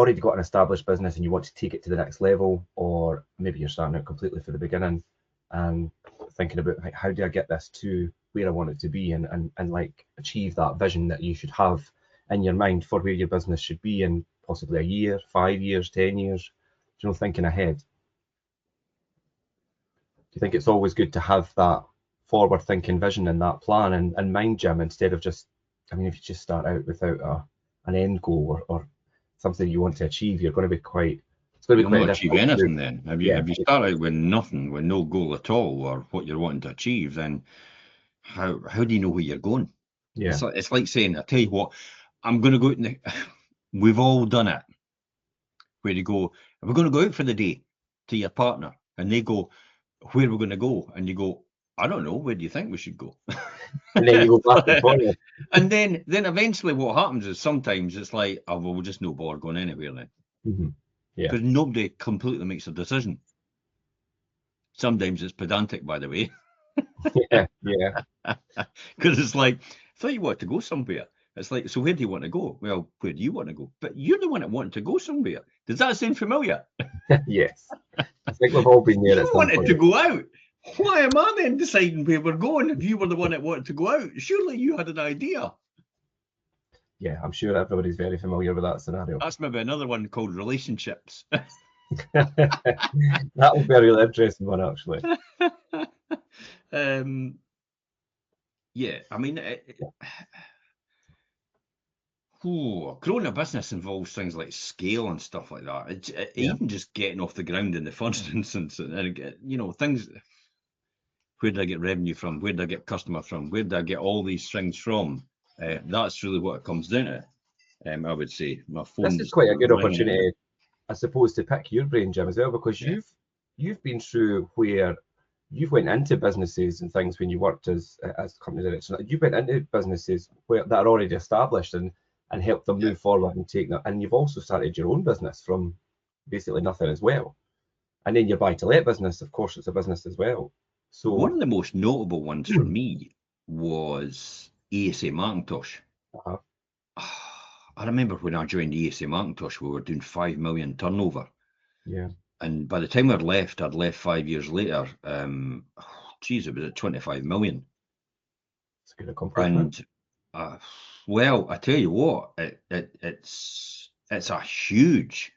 already got an established business and you want to take it to the next level, or maybe you're starting out completely for the beginning and thinking about like, how do I get this to where I want it to be, and like achieve that vision that you should have in your mind for where your business should be in possibly a year, 5 years, 10 years, thinking ahead. Do you think it's always good to have that forward thinking vision and that plan and mind, Jim, instead of just, I mean, if you just start out without an end goal or something you want to achieve, you're going to be quite, it's going to be You'll quite not achieve anything then. If you start out with nothing, with no goal at all, or what you're wanting to achieve, then how do you know where you're going? Yeah. It's like saying, I tell you what, I'm going to go out in the, we've all done it, where you go, we're going to go out for the day to your partner, and they go, where are we going to go? And you go, I don't know, where do you think we should go? And then you go back and forward. And then eventually what happens is sometimes it's like, oh, well, we'll just no bother going anywhere then. Mm-hmm. Yeah. Because nobody completely makes a decision. Sometimes it's pedantic, by the way. Yeah. Because it's like, I thought you wanted to go somewhere. It's like, so where do you want to go? Well, where do you want to go? But you're the one that wanted to go somewhere. Does that sound familiar? Yes. I think we've all been there. You wanted to go out. Why am I then deciding where we're going if you were the one that wanted to go out? Surely you had an idea. Yeah, I'm sure everybody's very familiar with that scenario. That's maybe another one called relationships. That will be a really interesting one, actually. Yeah, I mean, growing a business involves things like scale and stuff like that. Even just getting off the ground in the first instance, and things. Where did I get revenue from? Where did I get customer from? Where did I get all these things from? That's really what it comes down to. I would say my phone. This is quite a good opportunity, I suppose, to pick your brain, Jim, as well, because you've been through where you've went into businesses and things when you worked as company director. You went into businesses that are already established and helped them move forward and take that. And you've also started your own business from basically nothing as well. And then your buy-to-let business, of course, it's a business as well. So one of the most notable ones for me was ASA Macintosh. I remember when I joined ASA Macintosh, we were doing 5 million turnover. Yeah. And by the time I'd left 5 years later, it was at 25 million. It's a good accomplishment. And well, I tell you what, it's a huge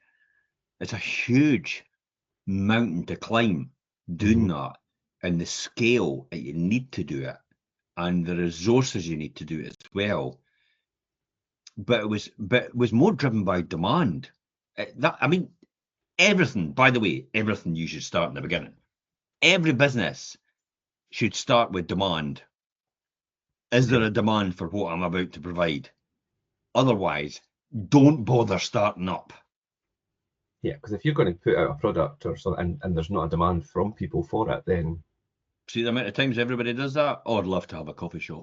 mountain to climb doing that, and the scale that you need to do it, and the resources you need to do it as well. But it was more driven by demand. Everything, by the way, everything you should start in the beginning. Every business should start with demand. Is there a demand for what I'm about to provide? Otherwise, don't bother starting up. Yeah, because if you're going to put out a product or something and there's not a demand from people for it, then... See the amount of times everybody does that? Oh, I'd love to have a coffee shop.